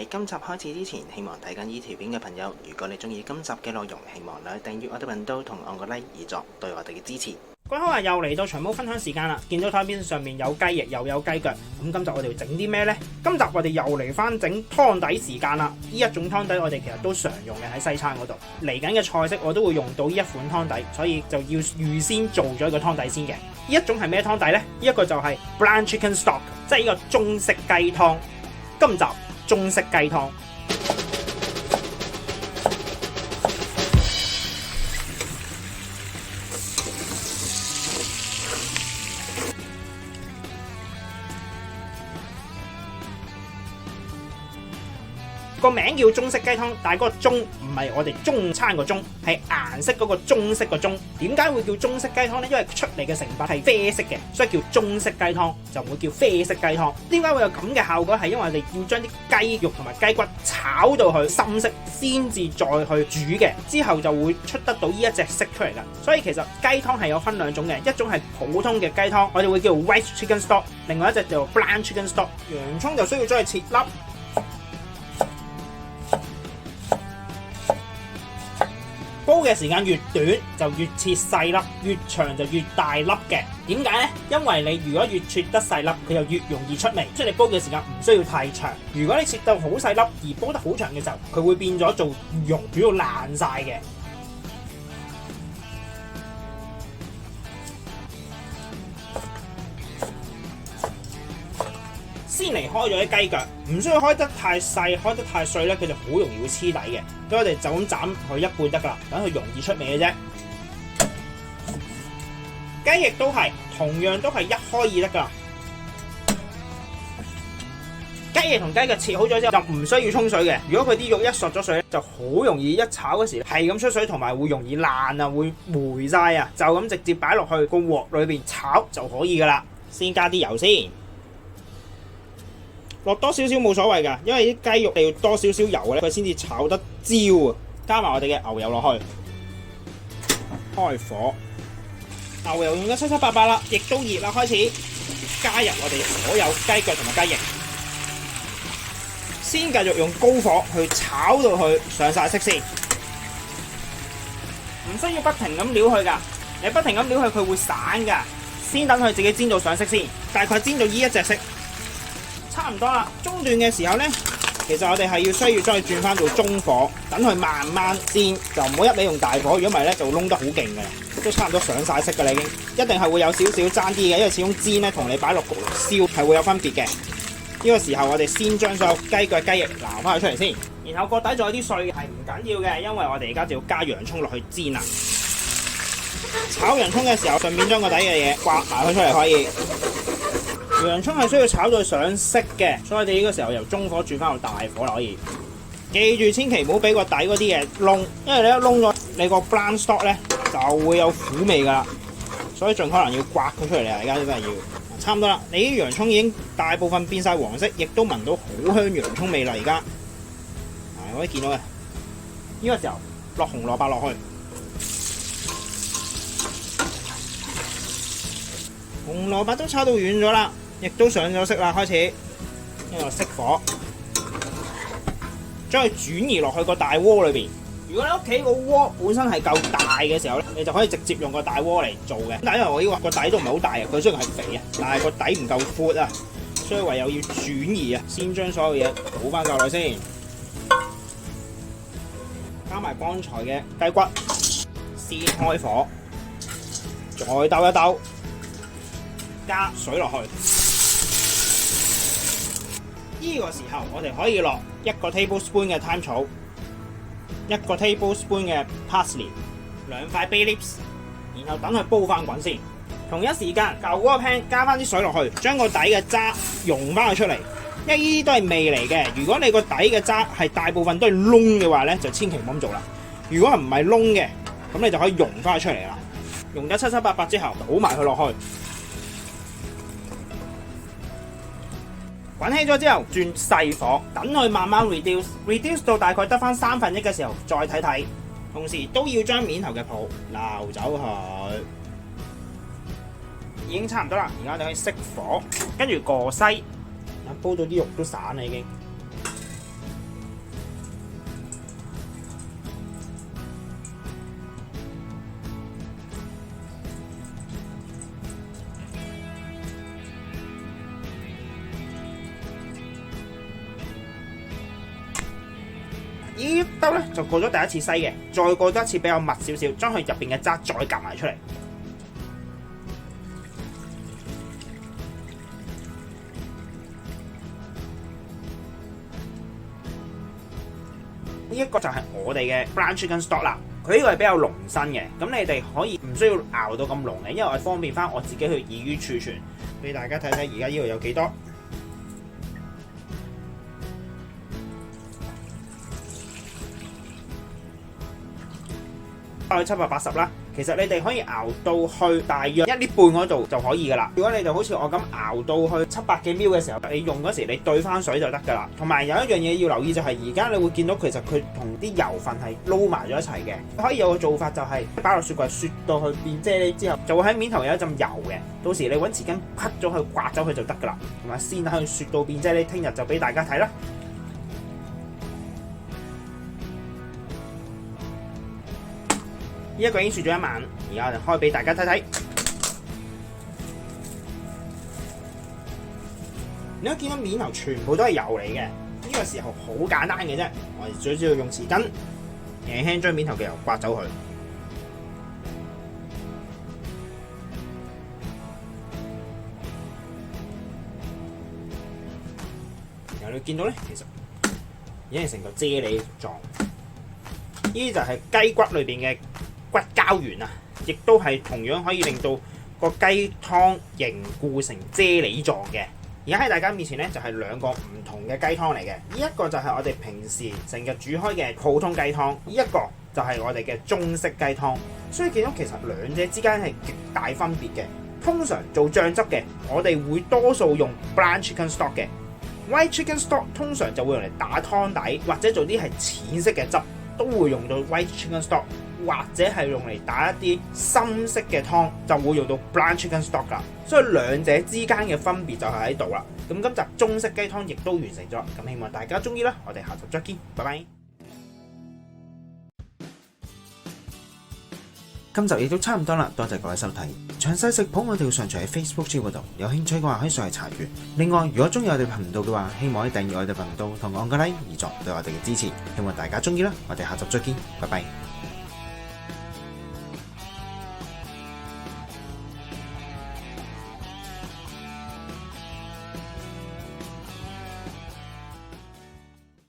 喺今集開始之前，希望睇緊呢條片嘅朋友，如果你中意今集嘅內容，希望你訂閱我哋頻道同按個 like 以作對我哋嘅支持。各位好啊，又嚟到長毛分享時間啦！見到台面上面有雞翼又有雞腳，咁今集我哋要整啲咩呢？今集我哋又嚟翻整湯底時間啦！呢一種湯底我哋其實都常用嘅喺西餐嗰度，嚟緊嘅菜式我都會用到呢一款湯底，所以就要預先做咗一個湯底先嘅。呢一種係咩湯底呢？呢一個就係 Bland Chicken Stock， 即係呢個中式雞湯。今集中式雞湯。個名叫中式雞湯，但係嗰個中唔係我哋中餐個中，係顏色嗰個中式個中。點解會叫中式雞湯呢？因為出嚟嘅成分係啡色嘅，所以叫中式雞湯，就唔會叫啡色雞湯。點解會有咁嘅效果？係因為我哋要將啲雞肉同埋雞骨炒到去深色，先至再去煮嘅，之後就會出得到呢一隻色出嚟㗎。所以其實雞湯係有分兩種嘅，一種係普通嘅雞湯，我哋會叫 White Chicken Stock， 另外一隻就 Bland Chicken Stock。洋葱就需要將佢切粒。煲嘅時間越短就越切細粒，越長就越大粒嘅。點解呢？因為你如果越切得細粒，佢就越容易出味。即係你煲嘅時間唔需要太長。如果你切到好細粒而煲得好長嘅時候，佢會變咗做溶煮到爛晒嘅。先嚟開咗啲雞腳，唔需要開得太細，開得太碎咧，佢就好容易會黐底嘅。所以我哋就咁斬佢一半得噶啦，等佢容易出味嘅啫。雞翼都係，同樣都係一開二得噶。雞翼同雞腳切好咗之後，就唔需要沖水嘅。如果佢啲肉一索咗水咧，就好容易一炒嗰時係咁出水，同埋會容易爛啊，會霉晒啊。就咁直接擺落去個鑊裏邊炒就可以噶啦。先加啲油先。落多少少冇所謂㗎，因為啲雞肉你要多少少油咧，佢先至炒得焦啊！加埋我哋嘅牛油落去，開火，牛油用得七七八八啦，亦都熱啦，開始加入我哋所有雞腳同埋雞翼，先繼續用高火去炒到佢上晒色先，唔需要不停咁撩佢㗎，你不停咁撩佢，佢會散㗎，先等佢自己煎到上色先，大概煎到呢一隻色。差唔多啦，中段嘅時候呢，其實我哋係需要將佢轉翻到中火，等佢慢慢煎，就唔好一味用大火，如果唔係呢，就燶得好勁嘅啦，都差唔多上晒色嘅啦已經，一定係會有少少爭啲嘅，因為始終煎呢同你擺落焗爐燒係會有分別嘅。呢個時候我哋先將所有雞腳雞翼撈翻佢出嚟先，然後個底仲有啲碎係唔緊要嘅，因為我哋而家就要加洋葱落去煎啦。炒洋葱嘅時候，順便將個底嘅嘢刮埋佢出嚟可以。洋葱係需要炒到上色嘅，所以我哋呢個時候由中火轉翻到大火啦，可以。記住千祈唔好俾個底嗰啲嘢燶，因為你一燶咗，你個 Bland Stock 咧就會有苦味噶啦，所以盡可能要刮佢出嚟啊！而家真係要，差唔多啦。你啲洋葱已經大部分變晒黃色，亦都聞到好香洋葱味啦！而家，可以見到嘅。呢個時候落紅蘿蔔落去。紅蘿蔔都炒到軟咗啦，亦都上咗色啦，開始一個熄火，將佢轉移落去個大鍋裏邊。如果你屋企個鍋本身係夠大嘅時候咧，你就可以直接用個大鍋嚟做嘅。但係因為我呢個底都唔係好大啊，佢雖然係肥啊，但係個底唔夠闊啊，所以唯有要轉移啊。先將所有嘢倒翻夠落先，加埋剛才嘅雞骨，先開火，再兜一兜。加水落去，呢個時候我哋可以落1個 tablespoon 嘅 thyme 草，1個 tablespoon 嘅 parsley， 2塊 bay leaves， 然後等佢煲翻滾先。同一時間舊嗰個 pan 加翻啲水落去，將個底嘅渣溶翻佢出嚟。因為呢啲都係味嚟嘅，如果你個底嘅渣係大部分都係燶嘅話咧，就千祈唔好咁做啦。如果係唔係燶嘅，咁你就可以溶翻佢出嚟啦。溶得七七八八之後，倒埋佢落去。滾起咗之後，轉細火，等佢慢慢 reduce 到大概得翻1/3嘅時候，再睇睇。同時都要將面頭嘅泡撈走佢。已經差唔多啦，而家你可以熄火，跟住過篩，煲到啲肉都散啦已經。呢兜咧就過咗第一次篩嘅，再過多一次比較密少少，將佢入邊嘅渣再夾埋出嚟。呢一個就係我哋嘅 Blanch Chicken Stock 啦，佢呢個係比較濃身嘅，咁你哋可以唔需要熬到咁濃嘅，因為我方便翻我自己去易於儲存。俾大家睇睇而家呢度有幾多。去780啦，其實你哋可以熬到去大約1列半嗰度就可以噶啦。如果你哋好似我咁熬到去700幾 ml 嘅時候，你用嗰時你兌翻水就得噶啦。同埋有一樣嘢要留意就係而家你會見到其實佢同啲油分係撈埋咗一齊嘅。可以有個做法就係擺落雪櫃雪到去變啫喱之後，就會喺面頭有一陣油嘅。到時你揾匙羹滗咗佢刮走佢就得噶啦。同埋先等佢雪到變啫喱，聽日就俾大家睇啦。呢一個已經雪咗一晚，而家我哋開俾大家睇睇。你都見到面頭全部都係油嚟嘅，呢個時候好簡單嘅啫，我哋最主要用匙羹輕輕將面頭嘅油刮走佢。然後你見到咧，其實已經係成個啫喱狀。呢啲就係雞骨裏邊嘅骨膠原啊，亦都係同樣可以令到個雞湯凝固成啫喱狀嘅。而家喺大家面前咧，就係兩個唔同嘅雞湯嚟嘅。呢一個就係我哋平時成日煮開嘅普通雞湯，呢一個就係我哋嘅中式雞湯。所以見到其實兩者之間係極大分別嘅。通常做醬汁嘅，我哋會多數用 Blanch Chicken Stock 嘅。White Chicken Stock 通常就會用嚟打湯底，或者做啲係淺色嘅汁，都會用到 White Chicken Stock。或者係用嚟打一啲深色嘅湯，就會用到 Blanch Chicken Stock 啦。所以兩者之間嘅分別就係喺度啦。咁今集中式雞湯亦都完成咗，咁希望大家中意啦。我哋下集再見，拜拜。今集亦都差唔多啦，多謝各位收睇。詳細食譜我哋會上傳喺 Facebook 嗰度，有興趣嘅話可以上去查閱。另外，如果中意我哋頻道嘅話，希望可以訂閱我哋頻道同按個 like 以作對我哋嘅支持。希望大家中意啦，我哋下集再見，拜拜。